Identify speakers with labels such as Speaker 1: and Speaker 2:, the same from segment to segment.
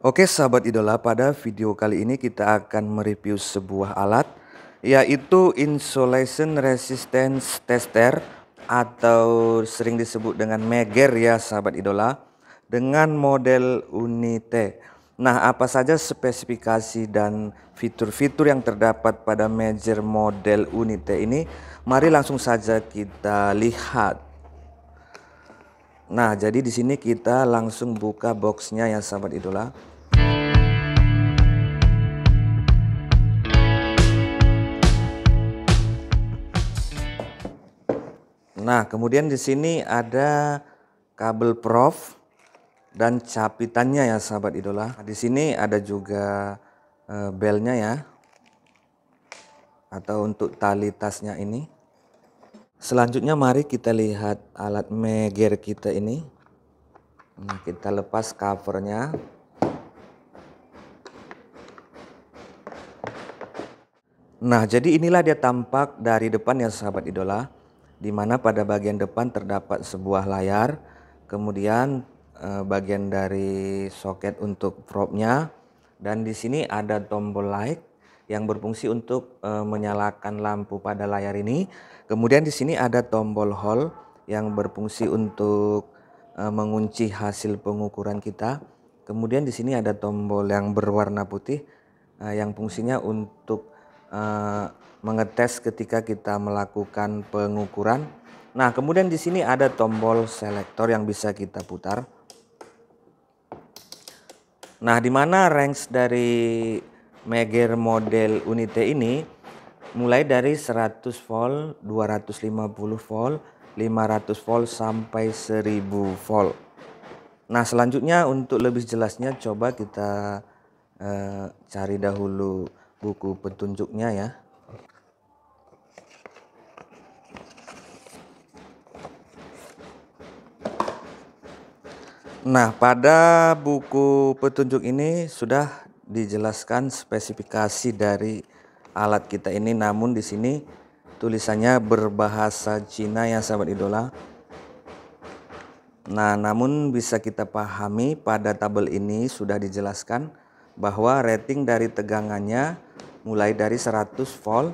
Speaker 1: Oke sahabat idola, pada video kali ini kita akan mereview sebuah alat yaitu Insulation Resistance Tester atau sering disebut dengan Megger ya sahabat idola, dengan model Unite. Nah, apa saja spesifikasi dan fitur-fitur yang terdapat pada Megger model Unite ini? Mari langsung saja kita lihat. Nah, jadi di sini kita langsung buka boxnya ya sahabat idola. Nah, kemudian di sini ada kabel prof dan capitannya ya sahabat idola. Di sini ada juga belnya ya, atau untuk tali tasnya ini. Selanjutnya mari kita lihat alat Megger kita ini. Nah, kita lepas covernya. Nah, jadi inilah dia tampak dari depan ya sahabat idola, di mana pada bagian depan terdapat sebuah layar, kemudian bagian dari soket untuk propnya, dan di sini ada tombol light yang berfungsi untuk menyalakan lampu pada layar ini. Kemudian di sini ada tombol hold yang berfungsi untuk mengunci hasil pengukuran kita. Kemudian di sini ada tombol yang berwarna putih yang fungsinya untuk mengetes ketika kita melakukan pengukuran. Nah, kemudian di sini ada tombol selektor yang bisa kita putar. Nah, di mana range dari Megger model Unite ini mulai dari 100 volt, 250 volt, 500 volt sampai 1000 volt. Nah, selanjutnya untuk lebih jelasnya coba kita cari dahulu buku petunjuknya ya. Nah, pada buku petunjuk ini sudah dijelaskan spesifikasi dari alat kita ini, namun di sini tulisannya berbahasa Cina ya sahabat idola. Nah, namun bisa kita pahami pada tabel ini sudah dijelaskan bahwa rating dari tegangannya mulai dari 100 volt,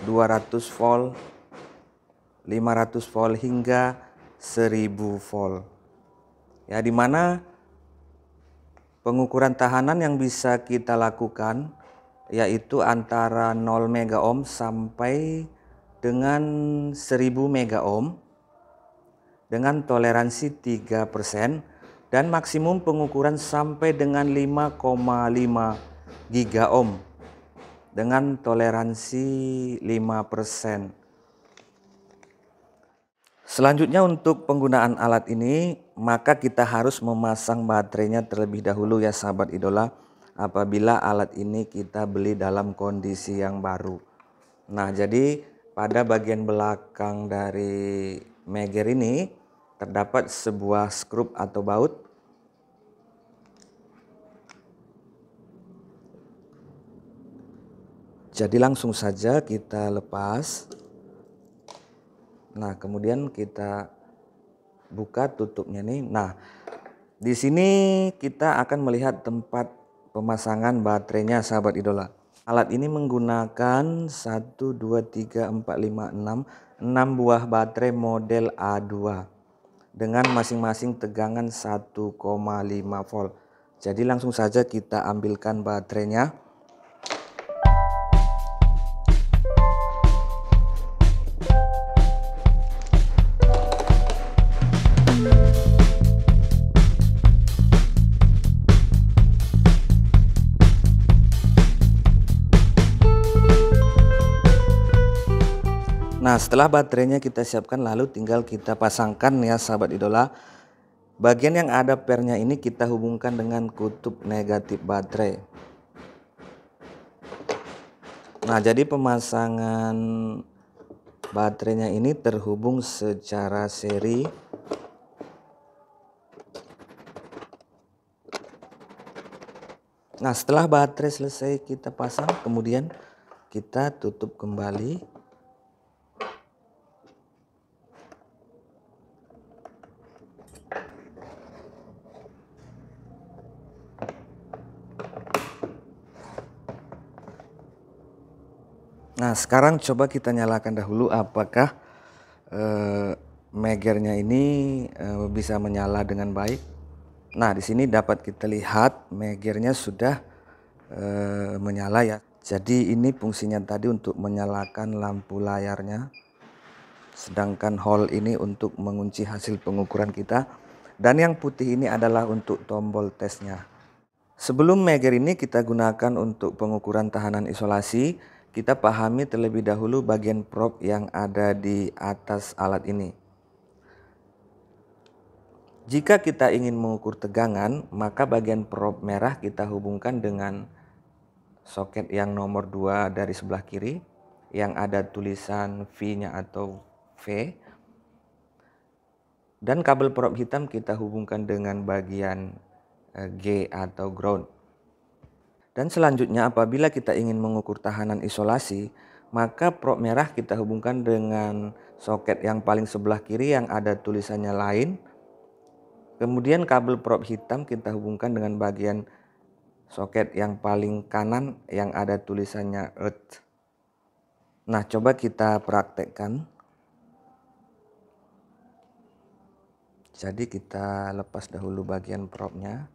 Speaker 1: 200 volt, 500 volt hingga 1000 volt. Ya, di mana pengukuran tahanan yang bisa kita lakukan yaitu antara 0 mega ohm sampai dengan 1000 mega ohm dengan toleransi 3% dan maksimum pengukuran sampai dengan 5,5 giga ohm dengan toleransi 5%. Selanjutnya untuk penggunaan alat ini, maka kita harus memasang baterainya terlebih dahulu ya sahabat idola, apabila alat ini kita beli dalam kondisi yang baru. Nah, jadi pada bagian belakang dari Megger ini terdapat sebuah skrup atau baut. Jadi langsung saja kita lepas. Nah, kemudian kita buka tutupnya nih. Nah, di sini kita akan melihat tempat pemasangan baterainya sahabat idola. Alat ini menggunakan 1, 2, 3, 4, 5, 6 buah baterai model A2 dengan masing-masing tegangan 1,5 volt. Jadi langsung saja kita ambilkan baterainya. Nah, setelah baterainya kita siapkan, lalu tinggal kita pasangkan ya sahabat idola. Bagian yang ada pernya ini kita hubungkan dengan kutub negatif baterai. Nah, jadi pemasangan baterainya ini terhubung secara seri. Nah, setelah baterai selesai kita pasang, kemudian kita tutup kembali. Nah, sekarang coba kita nyalakan dahulu apakah megernya ini bisa menyala dengan baik. Nah, di sini dapat kita lihat megernya sudah menyala ya. Jadi ini fungsinya tadi untuk menyalakan lampu layarnya. Sedangkan hole ini untuk mengunci hasil pengukuran kita. Dan yang putih ini adalah untuk tombol tesnya. Sebelum meger ini kita gunakan untuk pengukuran tahanan isolasi, kita pahami terlebih dahulu bagian probe yang ada di atas alat ini. Jika kita ingin mengukur tegangan, maka bagian probe merah kita hubungkan dengan soket yang nomor 2 dari sebelah kiri, yang ada tulisan V-nya atau V. Dan kabel probe hitam kita hubungkan dengan bagian G atau ground. Dan selanjutnya apabila kita ingin mengukur tahanan isolasi, maka probe merah kita hubungkan dengan soket yang paling sebelah kiri yang ada tulisannya line. Kemudian kabel probe hitam kita hubungkan dengan bagian soket yang paling kanan yang ada tulisannya earth. Nah, coba kita praktekkan. Jadi kita lepas dahulu bagian probe-nya.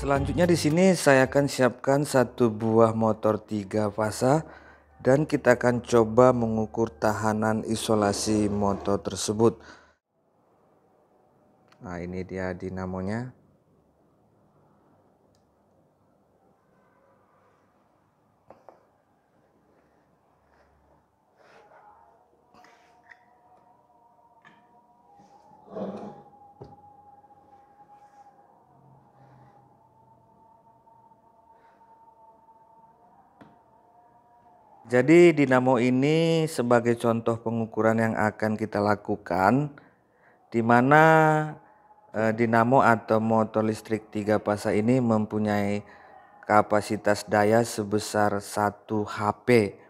Speaker 1: Selanjutnya di sini saya akan siapkan satu buah motor 3 fasa dan kita akan coba mengukur tahanan isolasi motor tersebut. Nah, ini dia dinamonya. Jadi dinamo ini sebagai contoh pengukuran yang akan kita lakukan, di mana dinamo atau motor listrik 3 fasa ini mempunyai kapasitas daya sebesar 1 HP.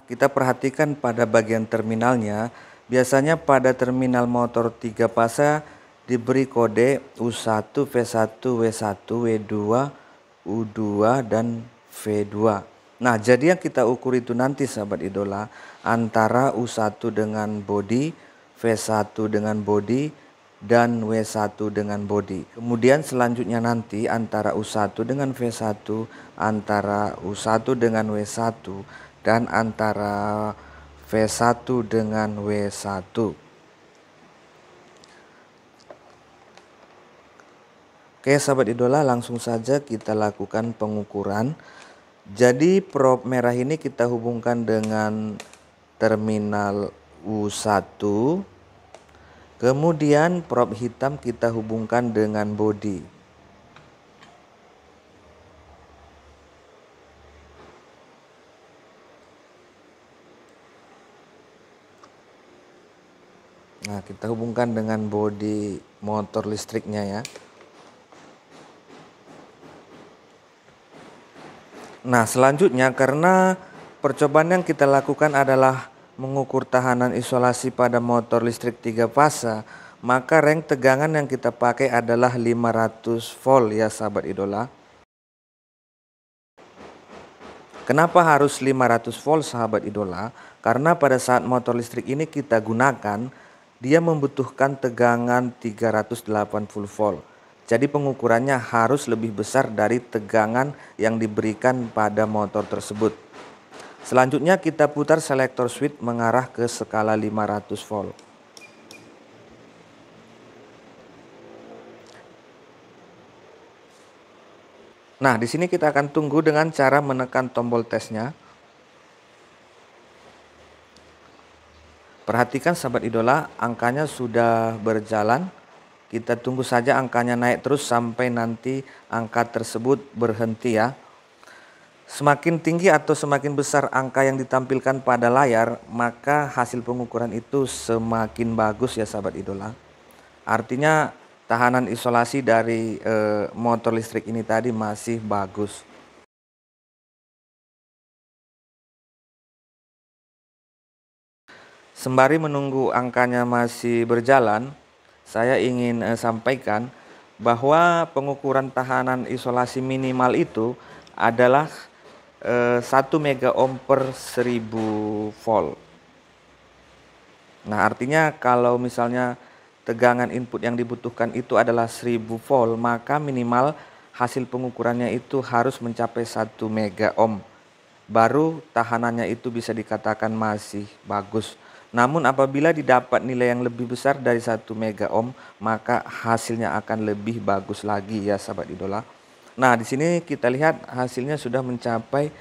Speaker 1: Kita perhatikan pada bagian terminalnya, biasanya pada terminal motor 3 fasa diberi kode U1, V1, W1, W2, U2, dan V2. Nah, jadi yang kita ukur itu nanti sahabat idola, antara U1 dengan body, V1 dengan body, dan W1 dengan body. Kemudian selanjutnya nanti antara U1 dengan V1, antara U1 dengan W1, dan antara V1 dengan W1. Oke sahabat idola, langsung saja kita lakukan pengukuran. Jadi probe merah ini kita hubungkan dengan terminal U1. Kemudian probe hitam kita hubungkan dengan body. Nah, kita hubungkan dengan body motor listriknya ya. Nah, selanjutnya karena percobaan yang kita lakukan adalah mengukur tahanan isolasi pada motor listrik 3 fasa, maka reng tegangan yang kita pakai adalah 500 volt ya sahabat idola. Kenapa harus 500 volt sahabat idola? Karena pada saat motor listrik ini kita gunakan, dia membutuhkan tegangan 380 volt. Jadi pengukurannya harus lebih besar dari tegangan yang diberikan pada motor tersebut. Selanjutnya kita putar selektor switch mengarah ke skala 500 volt. Nah, di sini kita akan tunggu dengan cara menekan tombol tesnya. Perhatikan sahabat idola, angkanya sudah berjalan. Kita tunggu saja angkanya naik terus sampai nanti angka tersebut berhenti ya. Semakin tinggi atau semakin besar angka yang ditampilkan pada layar, maka hasil pengukuran itu semakin bagus ya sahabat idola. Artinya tahanan isolasi dari motor listrik ini tadi masih bagus. Sembari menunggu angkanya masih berjalan, saya ingin sampaikan bahwa pengukuran tahanan isolasi minimal itu adalah 1 mega ohm per 1000 volt. Nah, artinya kalau misalnya tegangan input yang dibutuhkan itu adalah 1000 volt, maka minimal hasil pengukurannya itu harus mencapai 1 mega ohm. Baru tahanannya itu bisa dikatakan masih bagus. Namun apabila didapat nilai yang lebih besar dari 1 mega ohm, maka hasilnya akan lebih bagus lagi ya sahabat idola. Nah, di sini kita lihat hasilnya sudah mencapai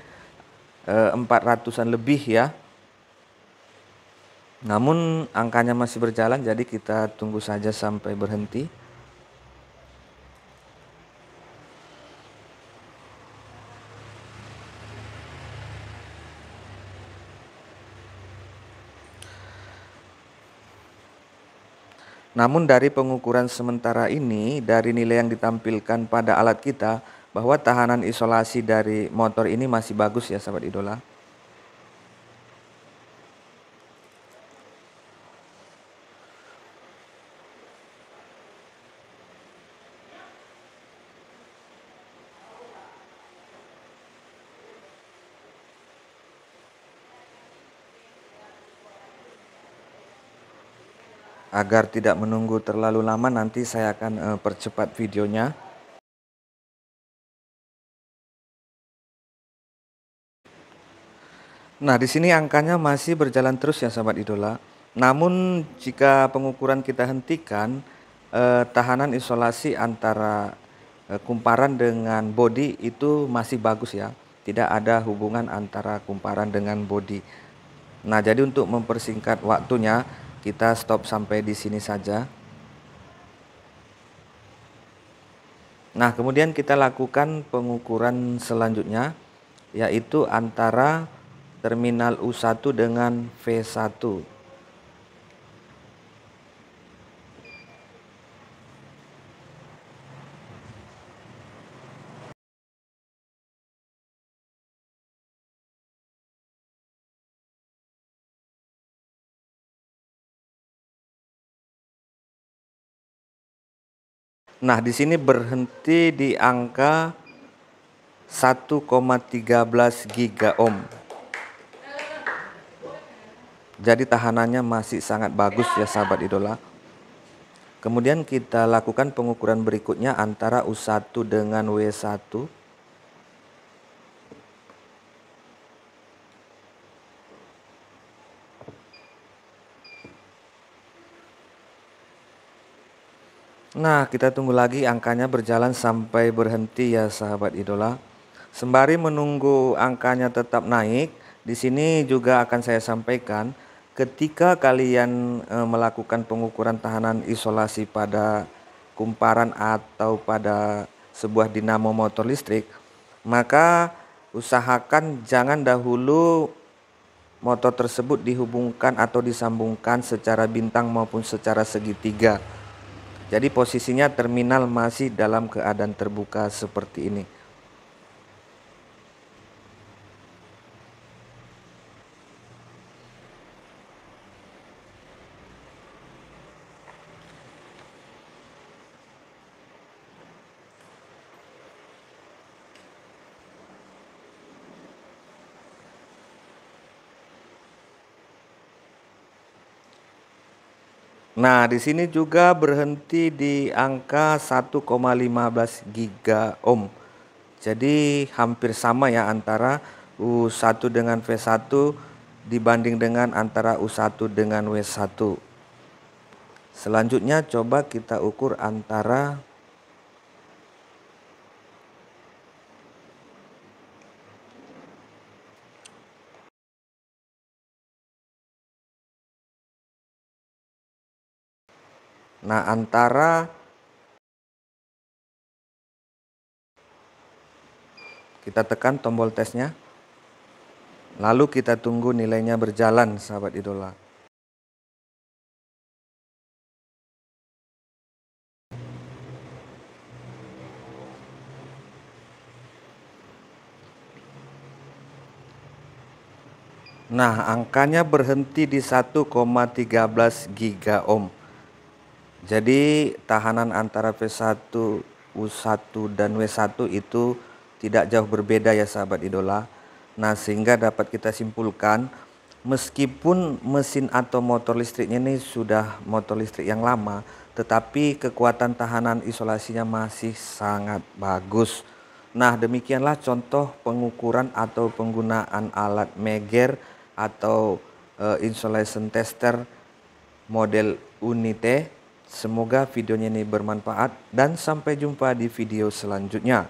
Speaker 1: 400-an lebih ya. Namun angkanya masih berjalan, jadi kita tunggu saja sampai berhenti. Namun dari pengukuran sementara ini, dari nilai yang ditampilkan pada alat kita, bahwa tahanan isolasi dari motor ini masih bagus ya sahabat idola. Agar tidak menunggu terlalu lama, nanti saya akan percepat videonya. Nah, di sini angkanya masih berjalan terus ya sahabat idola. Namun jika pengukuran kita hentikan, tahanan isolasi antara kumparan dengan bodi itu masih bagus ya. Tidak ada hubungan antara kumparan dengan bodi. Nah, jadi untuk mempersingkat waktunya, kita stop sampai di sini saja. Nah, kemudian kita lakukan pengukuran selanjutnya, yaitu antara terminal U1 dengan V1. Nah, di sini berhenti di angka 1,13 giga ohm. Jadi tahanannya masih sangat bagus ya sahabat idola. Kemudian kita lakukan pengukuran berikutnya antara U1 dengan W1. Nah, kita tunggu lagi angkanya berjalan sampai berhenti ya sahabat idola. Sembari menunggu angkanya tetap naik, di sini juga akan saya sampaikan ketika kalian melakukan pengukuran tahanan isolasi pada kumparan atau pada sebuah dinamo motor listrik, maka usahakan jangan dahulu motor tersebut dihubungkan atau disambungkan secara bintang maupun secara segitiga. Jadi posisinya terminal masih dalam keadaan terbuka seperti ini. Nah, di sini juga berhenti di angka 1,15 giga ohm. Jadi hampir sama ya antara U1 dengan V1 dibanding dengan antara U1 dengan W1. Selanjutnya coba kita ukur antara antara kita tekan tombol tesnya. Lalu kita tunggu nilainya berjalan, sahabat idola. Nah, angkanya berhenti di 1,13 giga ohm. Jadi tahanan antara V1, U1 dan W1 itu tidak jauh berbeda ya sahabat idola. Nah, sehingga dapat kita simpulkan meskipun mesin atau motor listriknya ini sudah motor listrik yang lama, tetapi kekuatan tahanan isolasinya masih sangat bagus. Nah, demikianlah contoh pengukuran atau penggunaan alat Megger atau insulation tester model Unite. Semoga videonya ini bermanfaat dan sampai jumpa di video selanjutnya.